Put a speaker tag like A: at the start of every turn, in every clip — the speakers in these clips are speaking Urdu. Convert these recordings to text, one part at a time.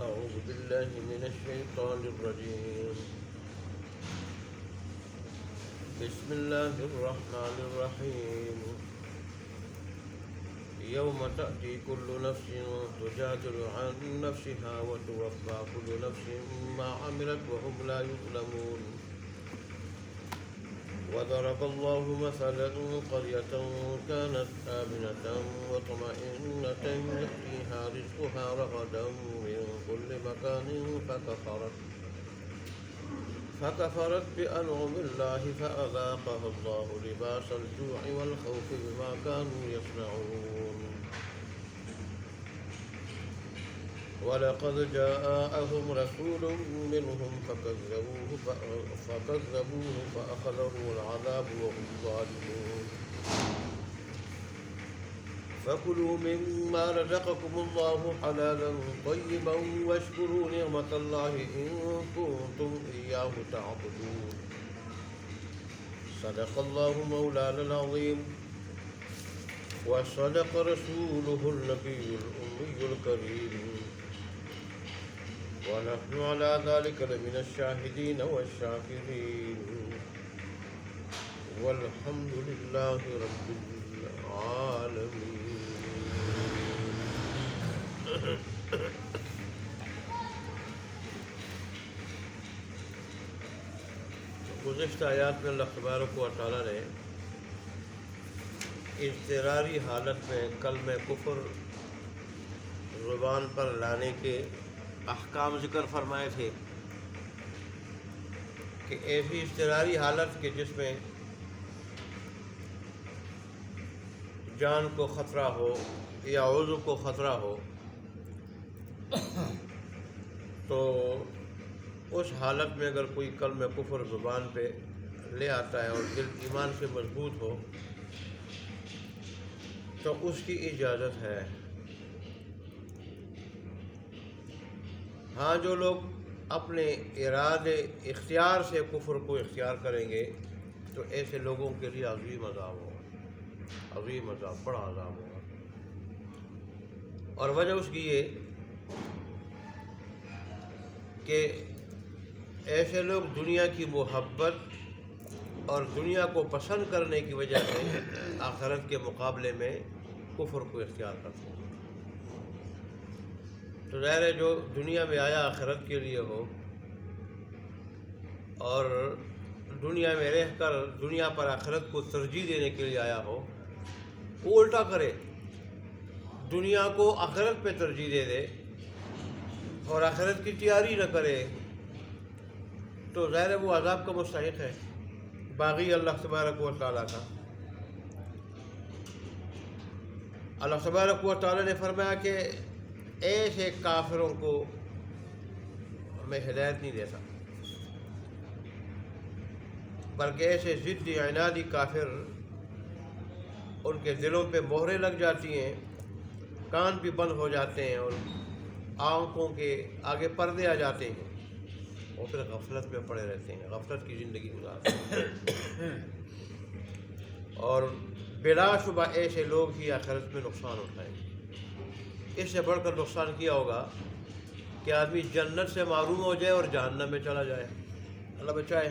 A: أعوذ بالله من الشيطان الرجيم. بسم الله الرحمن الرحيم. يوم تأتي كل نفس تجادل عن نفسها وتوفى كل نفس ما عملت وهم لا يظلمون. وضرب الله مثلا قرية كانت آمنة مطمئنة يأتيها رزقها رغدا من كل مكان فكفرت بأنعم الله فأذاقها الله لباس الجوع والخوف بما كانوا يصنعون. ولقد جاءهم رسول منهم فكذبوه فأخذهم العذاب وهم ظالمون. فكلوا مما رزقكم الله حلالا طيبا واشكروا نعمة الله إن كنتم إياه تعبدون. صدق الله مولانا العظيم وصدق رسوله النبي الأمي الكريم ونحن على ذلك لمن الشاهدين والشاكرين والحمد لله رب العالمين. گزشتہ آیات میں اللہ تبارک و تعالیٰ نے اضطراری حالت میں کلمہ کفر زبان پر لانے کے احکام ذکر فرمائے تھے کہ ایسی اضطراری حالت کہ جس میں جان کو خطرہ ہو یا عضو کو خطرہ ہو تو اس حالت میں اگر کوئی کلمہ کفر زبان پہ لے آتا ہے اور دل ایمان سے مضبوط ہو تو اس کی اجازت ہے. ہاں جو لوگ اپنے ارادے اختیار سے کفر کو اختیار کریں گے تو ایسے لوگوں کے لیے عظیم عذاب ہوگا، عظیم عذاب، بڑا عذاب ہوگا. اور وجہ اس کی یہ کہ ایسے لوگ دنیا کی محبت اور دنیا کو پسند کرنے کی وجہ سے آخرت کے مقابلے میں کفر کو اختیار کرتے ہیں. تو ظاہر ہے جو دنیا میں آیا آخرت کے لیے ہو اور دنیا میں رہ کر دنیا پر آخرت کو ترجیح دینے کے لیے آیا ہو، وہ الٹا کرے، دنیا کو آخرت پہ ترجیح دے دے اور آخرت کی تیاری نہ کرے تو ظاہر ہے وہ عذاب کا مستحق ہے، باغی اللہ تبارک و تعالیٰ کا. اللہ تبارک و تعالیٰ نے فرمایا کہ ایسے کافروں کو میں ہدایت نہیں دیتا، بلکہ ایسے ضدی عنادی کافر ان کے دلوں پہ مہریں لگ جاتی ہیں، کان بھی بند ہو جاتے ہیں اور آنکھوں کے آگے پردے آ جاتے ہیں اور پھر غفلت میں پڑے رہتے ہیں، غفلت کی زندگی گزارتے ہیں. اور بلا شبہ ایسے لوگ ہی آخرت میں نقصان اٹھائیں گے. اس سے بڑھ کر نقصان کیا ہوگا کہ آدمی جنت سے محروم ہو جائے اور جہنم میں چلا جائے. اللہ بچائے.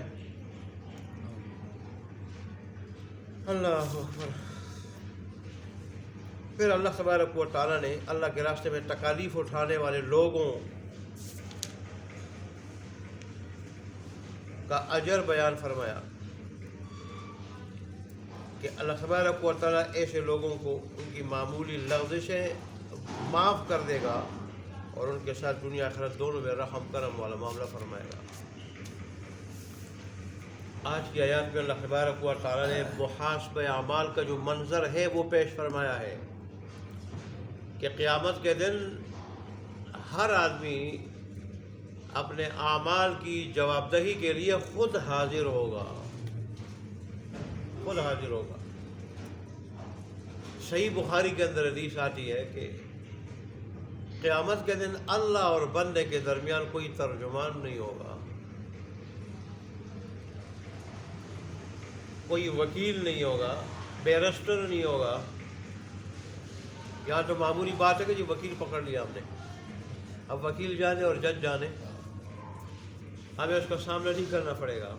A: اللہ اکبر. پھر اللہ تبارک و تعالیٰ نے اللہ کے راستے میں تکالیف اٹھانے والے لوگوں کا اجر بیان فرمایا کہ اللہ تبارک و تعالیٰ ایسے لوگوں کو ان کی معمولی لغزشیں معاف کر دے گا اور ان کے ساتھ دنیا آخرت دونوں میں رحم کرم والا معاملہ فرمائے گا. آج کی آیات میں اللہ تبارک و تعالیٰ نے محاسبہ اعمال کا جو منظر ہے وہ پیش فرمایا ہے کہ قیامت کے دن ہر آدمی اپنے اعمال کی جواب دہی کے لیے خود حاضر ہوگا، خود حاضر ہوگا. صحیح بخاری کے اندر حدیث آتی ہے کہ قیامت کے دن اللہ اور بندے کے درمیان کوئی ترجمان نہیں ہوگا، کوئی وکیل نہیں ہوگا، بیرسٹر نہیں ہوگا. یہاں تو معمولی بات ہے کہ جی وکیل پکڑ لیا ہم نے، اب وکیل جانے اور جج جانے، ہمیں اس کا سامنا نہیں کرنا پڑے گا،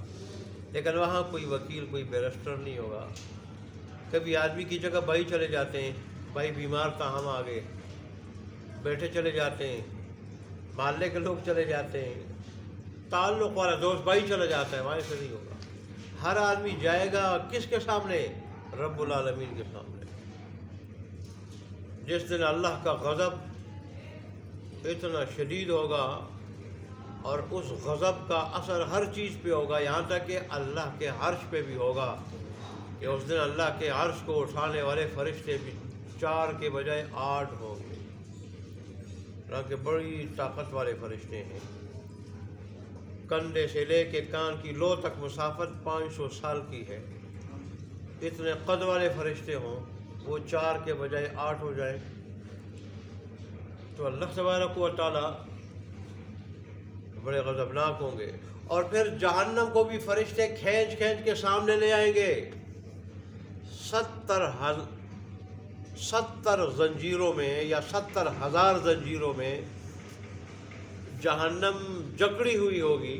A: لیکن وہاں کوئی وکیل کوئی بیرسٹر نہیں ہوگا۔ کبھی آدمی کی جگہ بھائی چلے جاتے ہیں، بھائی بیمار تھا ہم آ گئے، بیٹے چلے جاتے ہیں، محلے کے لوگ چلے جاتے ہیں، تعلق والا دوست بھائی چلا جاتا ہے، وہاں سے نہیں ہوگا۔ ہر آدمی جائے گا کس کے سامنے؟ رب العالمین کے سامنے۔ جس دن اللہ کا غضب اتنا شدید ہوگا اور اس غضب کا اثر ہر چیز پہ ہوگا، یہاں تک کہ اللہ کے عرش پہ بھی ہوگا، کہ اس دن اللہ کے عرش کو اٹھانے والے فرشتے بھی 4 کے بجائے 8 ہوں گے، حالانکہ بڑی طاقت والے فرشتے ہیں۔ کندھے سے لے کے کان کی لو تک مسافت 500 سال کی ہے، اتنے قد والے فرشتے ہوں، وہ 4 کے بجائے 8 ہو جائے تو اللہ تبارک و تعالی بڑے غضبناک ہوں گے۔ اور پھر جہنم کو بھی فرشتے کھینچ کھینچ کے سامنے لے آئیں گے، 70 زنجیروں میں یا 70,000 زنجیروں میں جہنم جکڑی ہوئی ہوگی،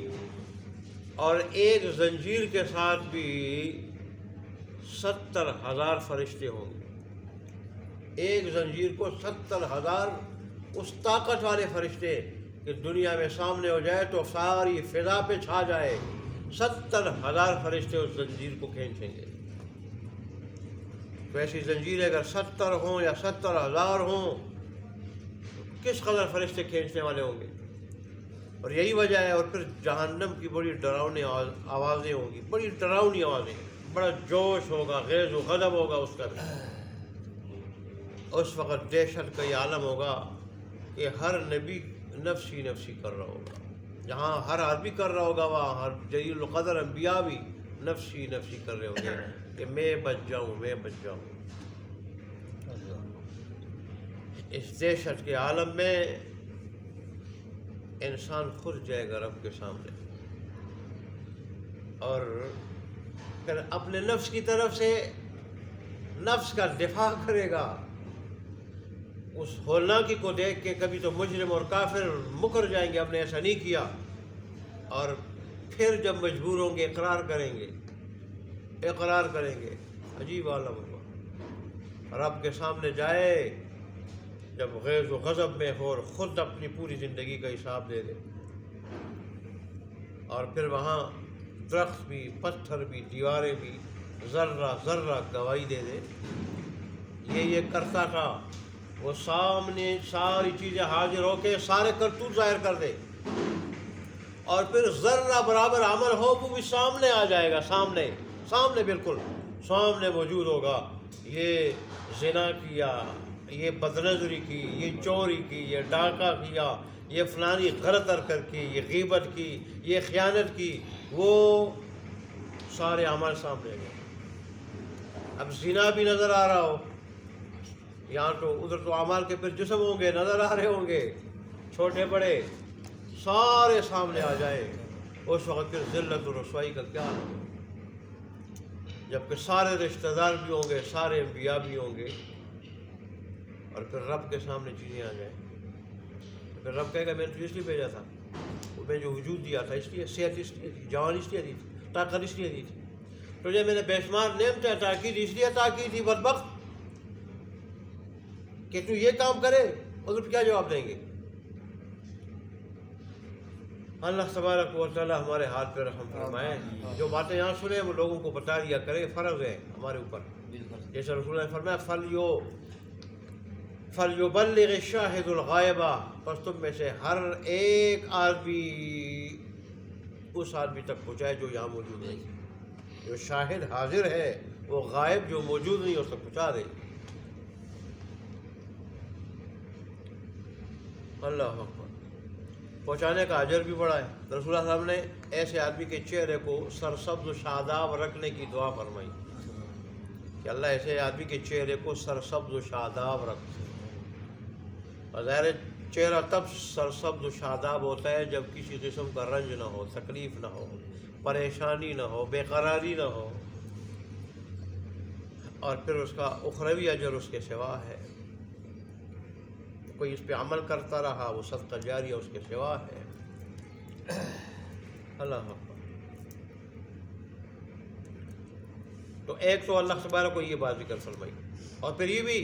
A: اور ایک زنجیر کے ساتھ بھی 70,000 فرشتے ہوں گے۔ ایک زنجیر کو 70,000 اس طاقت والے فرشتے کہ دنیا میں سامنے ہو جائے تو ساری فضا پہ چھا جائے، 70,000 فرشتے اس زنجیر کو کھینچیں گے۔ تو ایسی زنجیریں اگر 70 ہوں یا 70,000 ہوں، کس قدر فرشتے کھینچنے والے ہوں گے؟ اور یہی وجہ ہے۔ اور پھر جہنم کی بڑی ڈراؤنی آوازیں ہوں گی، بڑی ڈراؤنی آوازیں، بڑا جوش ہوگا، غیظ و غضب ہوگا اس کا بھی۔ اس وقت دہشت کا یہ عالم ہوگا کہ ہر نبی نفسی نفسی کر رہا ہوگا، جہاں ہر آدمی کر رہا ہوگا وہاں ہر جلیل القدر انبیاء بھی نفسی نفسی کر رہے ہوں گے کہ میں بچ جاؤں، میں بچ جاؤں۔ اس دہشت کے عالم میں انسان خود جائے گا رب کے سامنے، اور پھر اپنے نفس کی طرف سے نفس کا دفاع کرے گا۔ اس ہولناکی کو دیکھ کے کبھی تو مجرم اور کافر مکر جائیں گے، ہم نے ایسا نہیں کیا، اور پھر جب مجبور ہوں گے اقرار کریں گے۔ عجیب عالم ہوگا، رب کے سامنے جائے جب غیظ و غضب میں ہو اور خود اپنی پوری زندگی کا حساب دے دے، اور پھر وہاں درخت بھی، پتھر بھی، دیواریں بھی ذرہ ذرہ گواہی دے دے، یہ کرتا تھا۔ وہ سامنے ساری چیزیں حاضر ہو کے سارے کرتوت ظاہر کر دے، اور پھر ذرہ برابر عمل ہو وہ بھی سامنے آ جائے گا، سامنے بالکل سامنے موجود ہوگا۔ یہ زنا کیا، یہ بدنظری کی، یہ چوری کی، یہ ڈاکہ کیا، یہ فلانی غلط حرکت کی، یہ غیبت کی، یہ خیانت کی، وہ سارے عمل سامنے گئے۔ اب زنا بھی نظر آ رہا ہو، یہاں تو ادھر تو اعمال کے پھر جسم ہوں گے، نظر آ رہے ہوں گے، چھوٹے بڑے سارے سامنے آ جائیں، اس وقت پھر ذلت و رسوائی کا کیا حال ہوگا؟ جبکہ سارے رشتہ دار بھی ہوں گے، سارے انبیاء بھی ہوں گے، اور پھر رب کے سامنے چیزیں آ جائیں، پھر رب کہے گا میں نے تجھے اس لیے بھیجا تھا، میں جو وجود دیا تھا اس لیے، صحت اس لیے دی، جوان اس لیے دی تھی، طاقت اس لیے دی تھی، تجھے میں نے بے شمار نعمتیں عطا کی تھی، اس لیے عطا کی تھی بدبخت کہ تو یہ کام کرے، اور کیا جواب دیں گے؟ اللہ تبارک و تعالی ہمارے ہاتھ پہ رحم فرمائے۔ جو باتیں یہاں سنیں وہ لوگوں کو بتا دیا کرے، فرض ہے ہمارے اوپر، جیسے رسول اللہ نے فرمایا فَلْيُبَلِّغِ الشَّاهِدُ الْغَائِبَ، پس تم میں سے ہر ایک آدمی اس آدمی تک پہنچائے جو یہاں موجود نہیں، جو شاہد حاضر ہے وہ غائب جو موجود نہیں اس تک پہنچا دے۔ اللہ اکبر، پہنچانے کا اجر بھی بڑا ہے۔ رسول اللہ صاحب نے ایسے آدمی کے چہرے کو سرسبز و شاداب رکھنے کی دعا فرمائی کہ اللہ ایسے آدمی کے چہرے کو سرسبز و شاداب رکھ۔ اور ظاہر چہرہ تب سرسبز و شاداب ہوتا ہے جب کسی قسم کا رنج نہ ہو، تکلیف نہ ہو، پریشانی نہ ہو، بے قراری نہ ہو، اور پھر اس کا اخروی اجر اس کے سوا ہے۔ کوئی اس پہ عمل کرتا رہا وہ صدقہ جاریہ اس کے سوا ہے۔ اللہ اکبر۔ تو ایک تو اللہ تبارک کو یہ بات ذکر فرمائی، اور پھر یہ بھی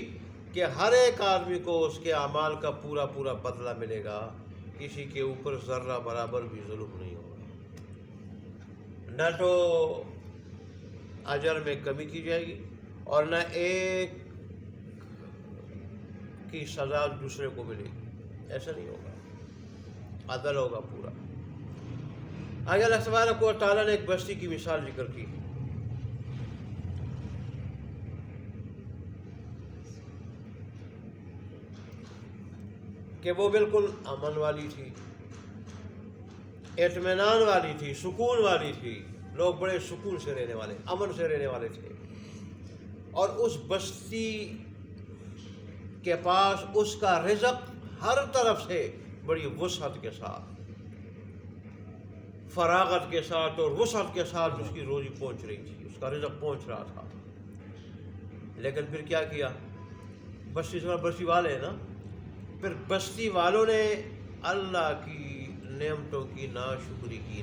A: کہ ہر ایک آدمی کو اس کے اعمال کا پورا پورا بدلہ ملے گا، کسی کے اوپر ذرہ برابر بھی ظلم نہیں ہوگا، نہ تو اجر میں کمی کی جائے گی اور نہ ایک کی سزا دوسرے کو ملے گی، ایسا نہیں ہوگا، عدل ہوگا پورا۔ آگے اللہ تبارک و تعالیٰ نے ایک بستی کی مثال ذکر کی، کہ وہ بالکل امن والی تھی، اطمینان والی تھی، سکون والی تھی، لوگ بڑے سکون سے رہنے والے، امن سے رہنے والے تھے، اور اس بستی کے پاس اس کا رزق ہر طرف سے بڑی وسعت کے ساتھ، فراغت کے ساتھ اور وسعت کے ساتھ اس کی روزی پہنچ رہی تھی، اس کا رزق پہنچ رہا تھا۔ لیکن پھر کیا کیا؟ بستی والے ہیں نا، پھر بستی والوں نے اللہ کی نعمتوں کی ناشکری کی،